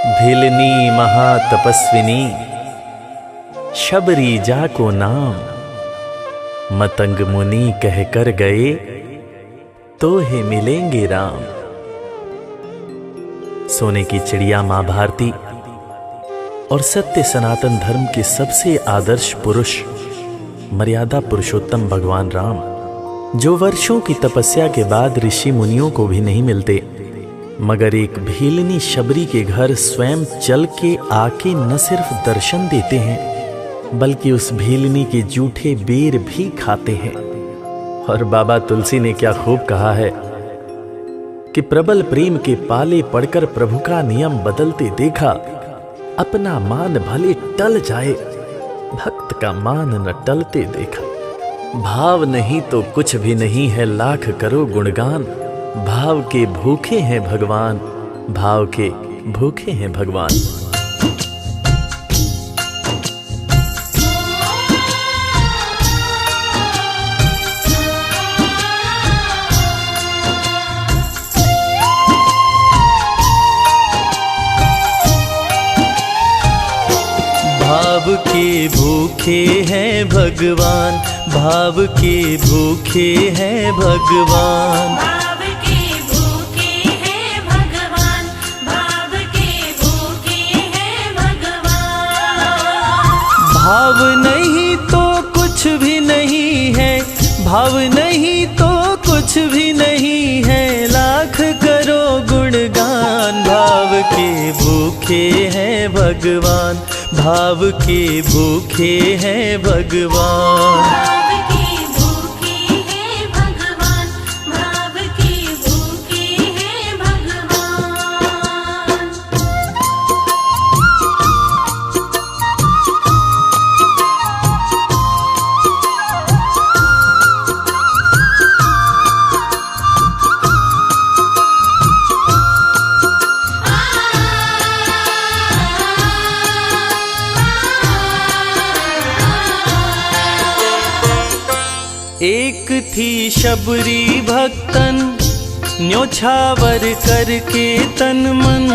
भिलनी महातपस्विनी शबरी जा को नाम, मतंग मुनि कह कर गए तो हे मिलेंगे राम। सोने की चिड़िया मां भारती और सत्य सनातन धर्म के सबसे आदर्श पुरुष मर्यादा पुरुषोत्तम भगवान राम, जो वर्षों की तपस्या के बाद ऋषि मुनियों को भी नहीं मिलते, मगर एक भीलनी शबरी के घर स्वयं चल के आके न सिर्फ दर्शन देते हैं बल्कि उस भीलनी के जूठे बेर भी खाते हैं। और बाबा तुलसी ने क्या खूब कहा है कि प्रबल प्रेम के पाले पड़कर प्रभु का नियम बदलते देखा, अपना मान भले टल जाए भक्त का मान न टलते देखा। भाव नहीं तो कुछ भी नहीं है, लाख करो गुणगान, भाव के भूखे हैं भगवान, भाव के भूखे हैं भगवान। भाव के भूखे हैं भगवान, भाव के भूखे हैं भगवान, भाव के भूखे हैं भगवान, भाव के भूखे हैं भगवान। भाव नहीं तो कुछ भी नहीं है, भाव नहीं तो कुछ भी नहीं है, लाख करो गुणगान। भाव के भूखे हैं भगवान, भाव के भूखे हैं भगवान। भाव के भूखे हैं भगवान, भाव के भूखे हैं भगवान। एक थी शबरी भक्तन, न्योछावर करके तन मन,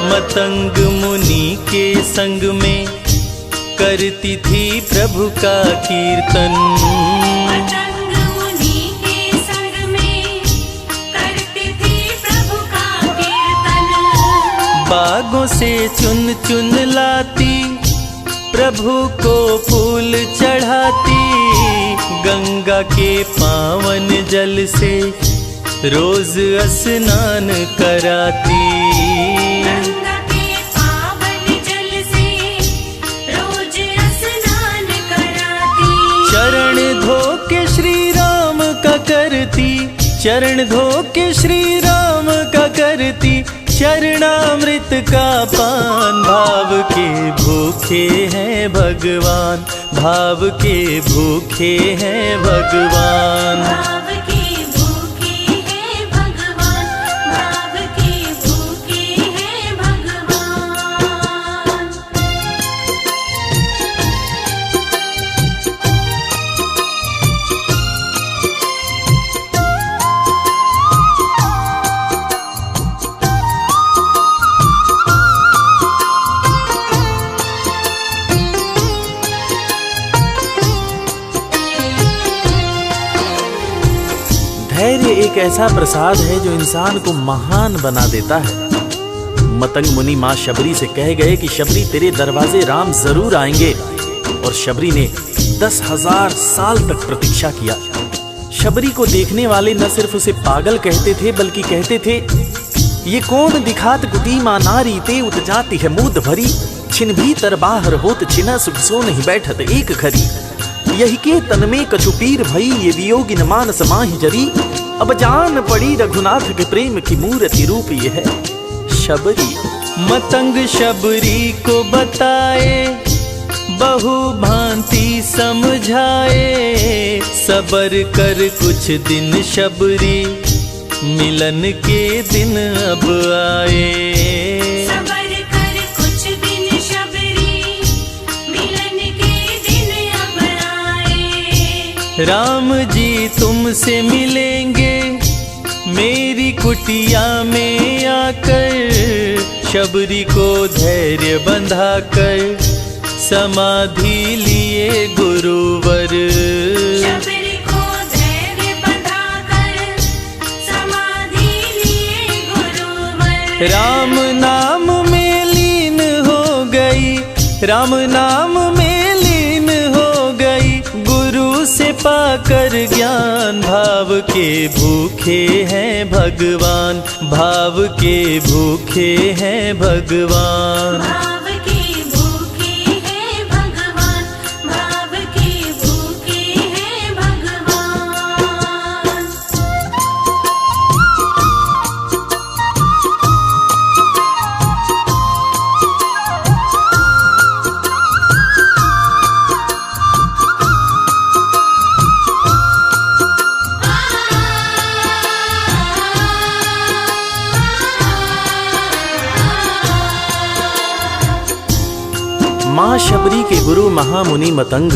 मतंग मुनि के संग में करती थी प्रभु का कीर्तन। मतंग मुनि के संग में करती थी प्रभु का कीर्तन। बागों से चुन चुन लाती, प्रभु को फूल चढ़ाती, गंगा के पावन जल से रोज स्नान कराती। गंगा के पावन जल से रोज स्नान कराती। चरण धो के श्री राम का करती, चरण धो के श्री राम का करती, चरणामृत का पान। भाव के भूखे हैं भगवान, भाव के भूखे हैं भगवान। भाव के भूखे हैं भगवान, भाव के भूखे हैं भगवान। धैर्य एक ऐसा प्रसाद है जो इंसान को महान बना देता है। मतंग मुनि मां शबरी से कह गए कि शबरी तेरे दरवाजे राम जरूर आएंगे, और शबरी ने 10,000 साल तक प्रतीक्षा किया। शबरी को देखने वाले न सिर्फ उसे पागल कहते थे बल्कि कहते थे, ये कौन दिखात कुटी मां नारी ते उत जाती है मूद भरी, छिन भीतर बाहर होत छिना सुख सो नहीं बैठत एक घड़ी, यही के तन में कछुपीर भई ये वियोगिन मानस माहि जरी, अब जान पड़ी रघुनाथ के प्रेम की मूर्ति रूप ये है शबरी। मतंग शबरी को बताए, बहु भांति समझाए, सबर कर कुछ दिन शबरी, मिलन के दिन अब आए। सबर कर कुछ दिन शबरी, मिलन के दिन अब आए। राम जी तुमसे मिलेंगे मेरी कुटिया में आकर, शबरी को धैर्य बंधाकर समाधि लिए गुरुवर। शबरी को धैर्य बंधाकर समाधि लिए गुरुवर। राम नाम में लीन हो गई, राम नाम में लीन हो गई, गुरु से पाकर ज्ञान। भाव के भूखे हैं भगवान, भाव के भूखे हैं भगवान। भाव के भूखे हैं भगवान, भाव के भूखे हैं भगवान। माँ शबरी के गुरु महामुनि मतंग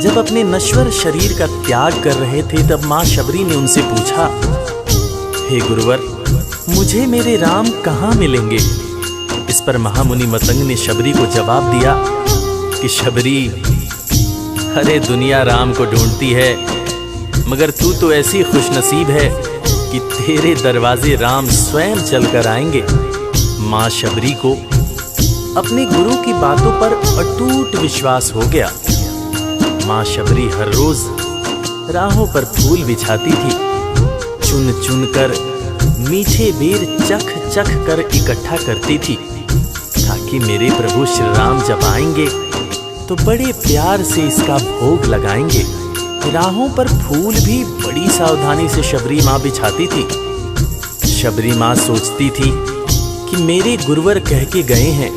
जब अपने नश्वर शरीर का त्याग कर रहे थे, तब माँ शबरी ने उनसे पूछा, हे गुरुवर, मुझे मेरे राम कहाँ मिलेंगे? इस पर महामुनि मतंग ने शबरी को जवाब दिया कि शबरी, अरे दुनिया राम को ढूंढती है, मगर तू तो ऐसी खुशनसीब है कि तेरे दरवाजे राम स्वयं चलकर आएंगे। माँ शबरी को अपने गुरु की बातों पर अटूट विश्वास हो गया। माँ शबरी हर रोज राहों पर फूल बिछाती थी, चुन चुन कर मीठे बेर चख चख कर इकट्ठा करती थी, ताकि मेरे प्रभु श्री राम जब आएंगे तो बड़े प्यार से इसका भोग लगाएंगे। राहों पर फूल भी बड़ी सावधानी से शबरी माँ बिछाती थी। शबरी माँ सोचती थी कि मेरे गुरुवर कह के गए हैं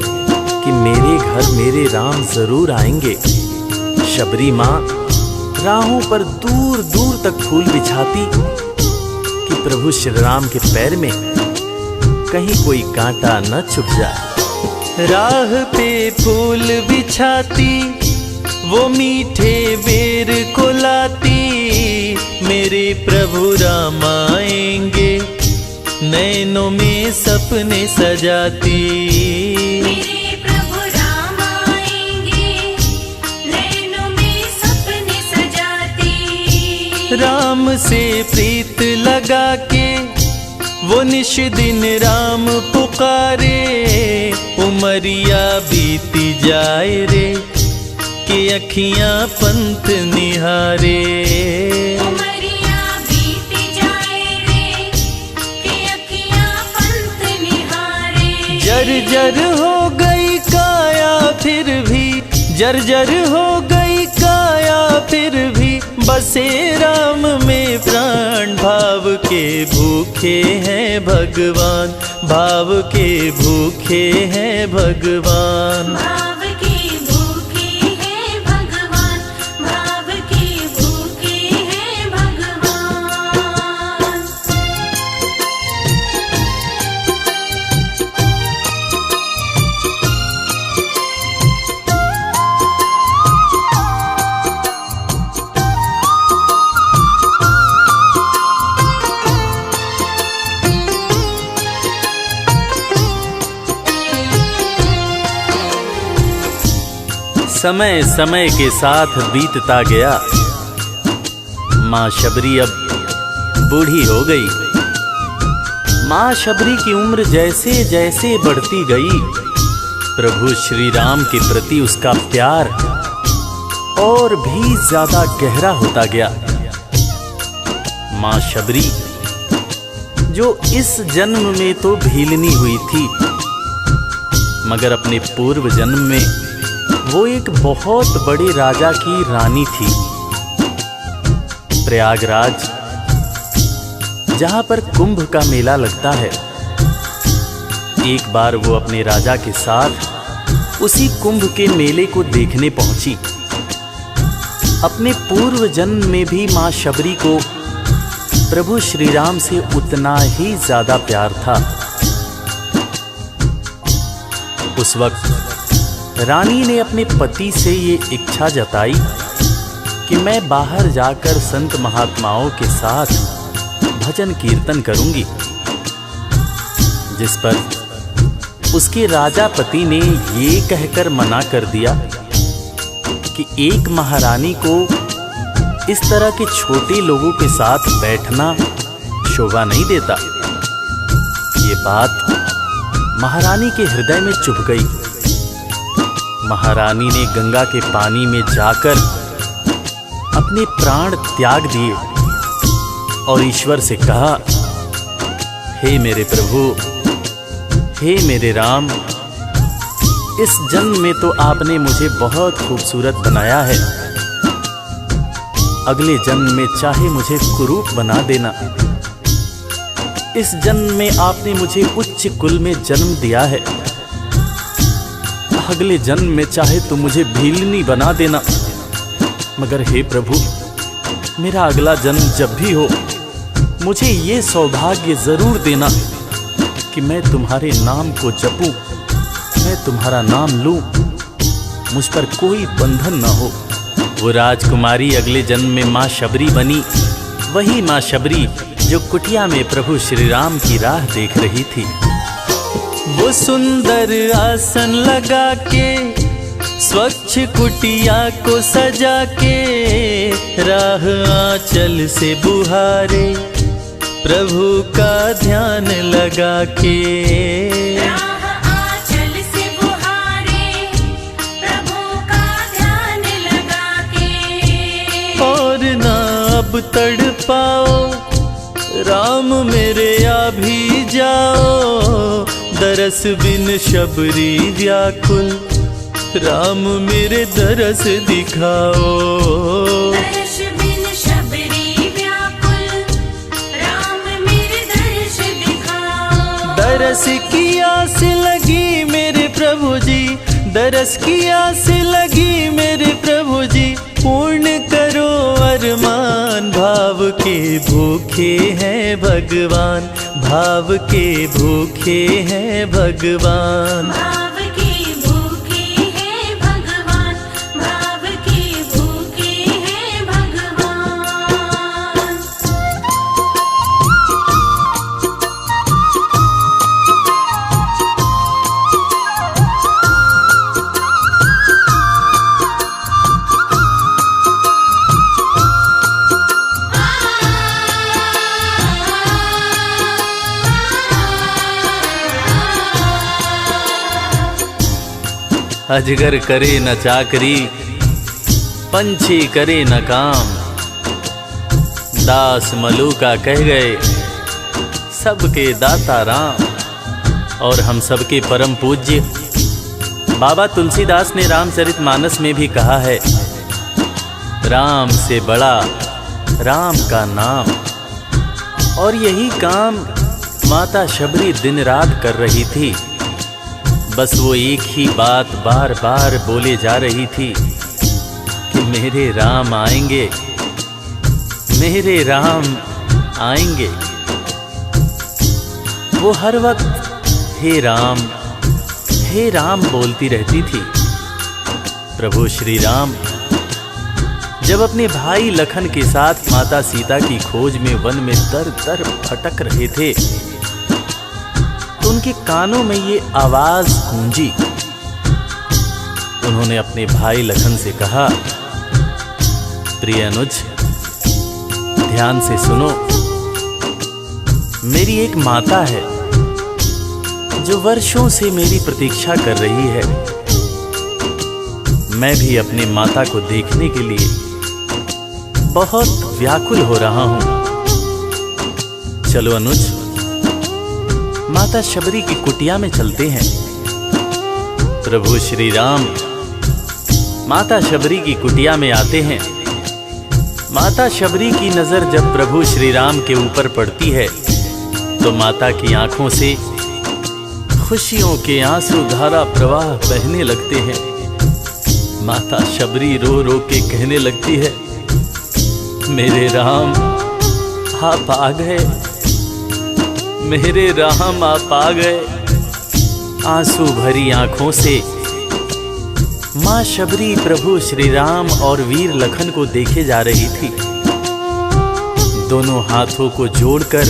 कि मेरे घर मेरे राम जरूर आएंगे। शबरी माँ राहों पर दूर दूर तक फूल बिछाती कि प्रभु श्री राम के पैर में कहीं कोई कांटा न चुभ जाए। राह पे फूल बिछाती, वो मीठे बेर को लाती, मेरे प्रभु राम आएंगे, नैनों में सपने सजाती। मेरे प्रभु राम आएंगे, नैनों में सपने सजाती। राम से प्रीत लगा के वो निश दिन राम पुकारे, उमरिया बीती जाए रे कि अखियां पंथ निहारे। उमरिया बीती जाए रे कि अखियां पंथ निहारे। जर्जर हो गई काया फिर भी, जर्जर हो गई काया फिर भी, बसे राम में प्राण। भाव के भूखे हैं भगवान, भाव के भूखे हैं भगवान। भाव के भूखे हैं भगवान, भाव के भूखे हैं भगवान। समय समय के साथ बीतता गया। माँ शबरी अब बूढ़ी हो गई। माँ शबरी की उम्र जैसे जैसे बढ़ती गई, प्रभु श्री राम के प्रति उसका प्यार और भी ज्यादा गहरा होता गया। माँ शबरी जो इस जन्म में तो भीलनी हुई थी, मगर अपने पूर्व जन्म में वो एक बहुत बड़े राजा की रानी थी। प्रयागराज, जहां पर कुंभ का मेला लगता है, एक बार वो अपने राजा के साथ उसी कुंभ के मेले को देखने पहुंची। अपने पूर्व जन्म में भी मां शबरी को प्रभु श्री राम से उतना ही ज्यादा प्यार था। उस वक्त रानी ने अपने पति से ये इच्छा जताई कि मैं बाहर जाकर संत महात्माओं के साथ भजन कीर्तन करूंगी, जिस पर उसके राजा पति ने ये कहकर मना कर दिया कि एक महारानी को इस तरह के छोटे लोगों के साथ बैठना शोभा नहीं देता। ये बात महारानी के हृदय में चुभ गई। महारानी ने गंगा के पानी में जाकर अपने प्राण त्याग दिए और ईश्वर से कहा, हे मेरे प्रभु, हे मेरे राम, इस जन्म में तो आपने मुझे बहुत खूबसूरत बनाया है, अगले जन्म में चाहे मुझे कुरूप बना देना। इस जन्म में आपने मुझे उच्च कुल में जन्म दिया है, अगले जन्म में चाहे तो मुझे भीलनी बना देना। मगर हे प्रभु, मेरा अगला जन्म जब भी हो, मुझे ये सौभाग्य जरूर देना कि मैं तुम्हारे नाम को जपूं, मैं तुम्हारा नाम लूं, मुझ पर कोई बंधन न हो। वो राजकुमारी अगले जन्म में माँ शबरी बनी, वही माँ शबरी जो कुटिया में प्रभु श्री राम की राह देख रही थी। वो सुंदर आसन लगा के, स्वच्छ कुटिया को सजा के, राह आंचल से बुहारे, प्रभु का ध्यान लगा के। राह आंचल से बुहारे, प्रभु का ध्यान लगा के। और ना अब तड़पाओ, राम मेरे आ भी जाओ, दरस बिन शबरी व्याकुल, राम मेरे दरस दिखाओ। दर्श बिन शबरी व्याकुल, राम मेरे दर्श दिखाओ। दरस की आस लगी मेरे प्रभु जी, दरस की आस लगी मेरे प्रभु जी, पूर्ण करो अरमान। भाव के भूखे हैं भगवान, भाव के भूखे हैं भगवान। भाव के भूखे हैं भगवान, भाव के भूखे हैं भगवान। अजगर करे न चाकरी, पंछी करे न काम, दास मलूका कह गए सबके दाता राम। और हम सबके परम पूज्य बाबा तुलसीदास ने रामचरितमानस में भी कहा है, राम से बड़ा राम का नाम। और यही काम माता शबरी दिन रात कर रही थी। बस वो एक ही बात बार बार बोले जा रही थी कि मेरे राम आएंगे, मेरे राम आएंगे। वो हर वक्त हे राम बोलती रहती थी। प्रभु श्री राम जब अपने भाई लखन के साथ माता सीता की खोज में वन में दर दर भटक रहे थे, तो उनके कानों में ये आवाज गूंजी। उन्होंने अपने भाई लखन से कहा, प्रिय अनुज, ध्यान से सुनो। मेरी एक माता है जो वर्षों से मेरी प्रतीक्षा कर रही है। मैं भी अपनी माता को देखने के लिए बहुत व्याकुल हो रहा हूं। चलो अनुज, माता शबरी की कुटिया में चलते हैं। प्रभु श्री राम माता शबरी की कुटिया में आते हैं। माता शबरी की नजर जब प्रभु श्री राम के ऊपर पड़ती है तो माता की आंखों से खुशियों के आंसू धारा प्रवाह बहने लगते हैं। माता शबरी रो रो के कहने लगती है, मेरे राम आप आ गए, मेरे राम आप आ गए। आंसू भरी आंखों से मां शबरी प्रभु श्री राम और वीर लखन को देखे जा रही थी। दोनों हाथों को जोड़कर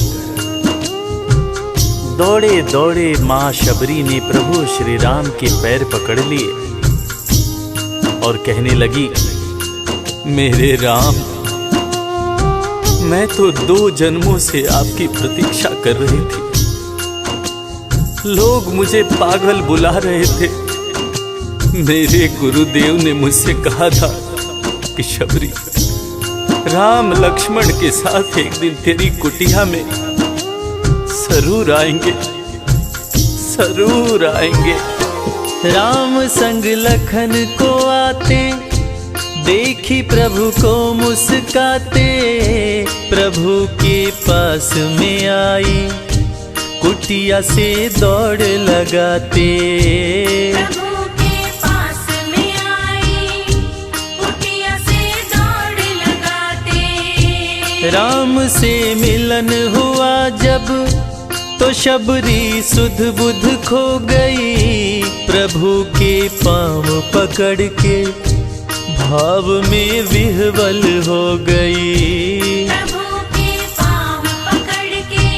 दौड़े दौड़े माँ शबरी ने प्रभु श्री राम के पैर पकड़ लिए और कहने लगी, मेरे राम, मैं तो 2 जन्मों से आपकी प्रतीक्षा कर रही थी। लोग मुझे पागल बुला रहे थे। मेरे गुरुदेव ने मुझसे कहा था कि शबरी, राम लक्ष्मण के साथ एक दिन तेरी कुटिया में जरूर आएंगे, जरूर आएंगे। राम संग लखन को आते, देखी प्रभु को मुस्काते, प्रभु के पास में आई, कुटिया से दौड़ लगाते। प्रभु के पास में आई, कुटिया से दौड़ लगाते। राम से मिलन हुआ जब, तो शबरी सुध बुध खो गई, प्रभु के पाँव पकड़ के भाव में विह्वल हो गई। प्रभु के पाँव पकड़ के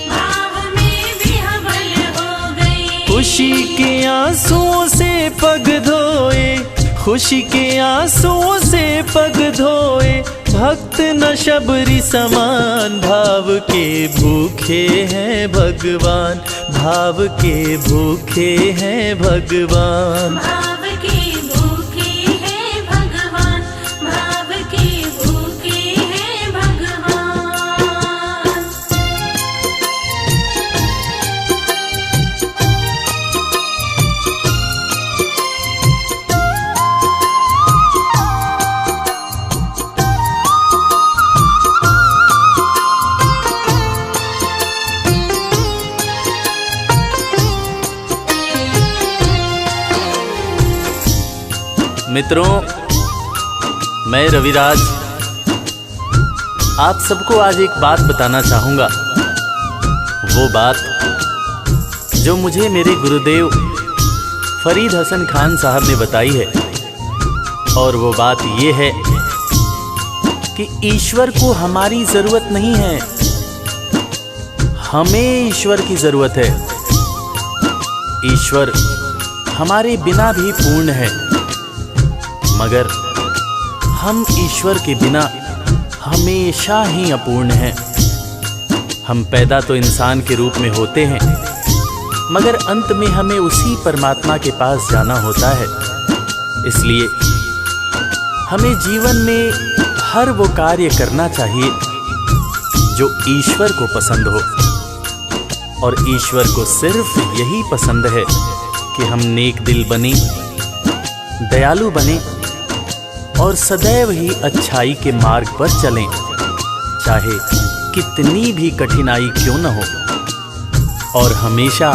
भाव में विह्वल हो गई। खुशी के आंसुओं से पग धोए, खुशी के आंसुओं से पग धोए, भक्त न शबरी समान, भाव के भूखे हैं भगवान, भाव के भूखे हैं भगवान। भाव के भूखे हैं भगवान, भाव के भूखे हैं भगवान। मित्रों, मैं रविराज आप सबको आज एक बात बताना चाहूंगा। वो बात जो मुझे मेरे गुरुदेव फरीद हसन खान साहब ने बताई है, और वो बात ये है कि ईश्वर को हमारी जरूरत नहीं है, हमें ईश्वर की जरूरत है। ईश्वर हमारे बिना भी पूर्ण है, मगर हम ईश्वर के बिना हमेशा ही अपूर्ण हैं। हम पैदा तो इंसान के रूप में होते हैं, मगर अंत में हमें उसी परमात्मा के पास जाना होता है। इसलिए हमें जीवन में हर वो कार्य करना चाहिए जो ईश्वर को पसंद हो, और ईश्वर को सिर्फ यही पसंद है कि हम नेक दिल बने, दयालु बने और सदैव ही अच्छाई के मार्ग पर चलें, चाहे कितनी भी कठिनाई क्यों न हो, और हमेशा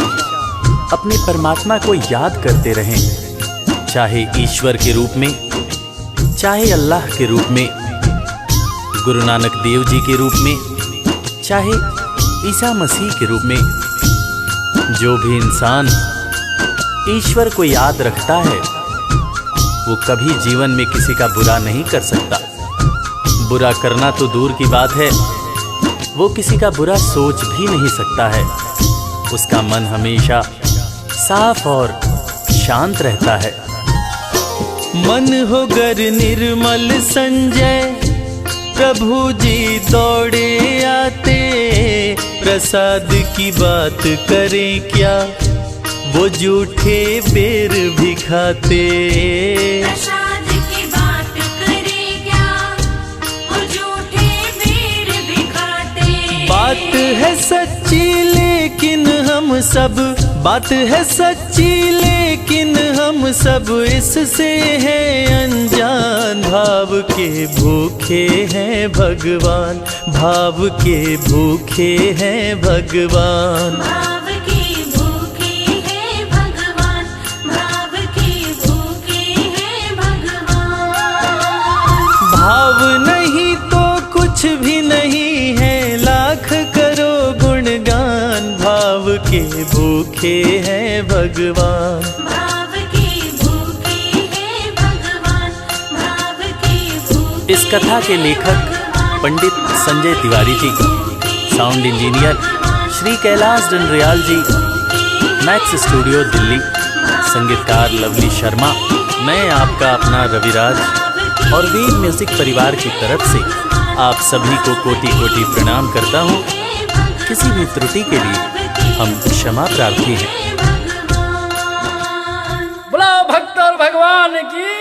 अपने परमात्मा को याद करते रहें, चाहे ईश्वर के रूप में, चाहे अल्लाह के रूप में, गुरु नानक देव जी के रूप में, चाहे ईसा मसीह के रूप में। जो भी इंसान ईश्वर को याद रखता है, वो कभी जीवन में किसी का बुरा नहीं कर सकता। बुरा करना तो दूर की बात है, वो किसी का बुरा सोच भी नहीं सकता है। उसका मन हमेशा साफ और शांत रहता है। मन हो गर निर्मल संजय, प्रभु जी दौड़े आते, प्रसाद की बात करें क्या, वो जूठे बेर भी खाते। प्रसाद की बात करें क्या, वो झूठे बेर भी खाते। बात है सच्ची लेकिन हम सब, बात है सच्ची लेकिन हम सब इससे हैं अनजान। भाव के भूखे हैं भगवान, भाव के भूखे हैं भगवान। भाव के भूखे हैं भगवान, भाव के भूखे हैं भगवान। भाव नहीं तो कुछ भी नहीं है, लाख करो गुणगान। भाव के भूखे हैं भगवान। भाव के भूखे हैं भगवान, भाव के भूखे। इस कथा के लेखक पंडित संजय तिवारी जी, साउंड इंजीनियर श्री कैलाश डंडरियाल जी, मैक्स स्टूडियो दिल्ली, संगीतकार लवली शर्मा, मैं आपका अपना रविराज और वीर म्यूजिक परिवार की तरफ से आप सभी को कोटि कोटि प्रणाम करता हूँ। किसी भी त्रुटि के लिए हम क्षमा प्रार्थी हैं। बोला भक्त और भगवान की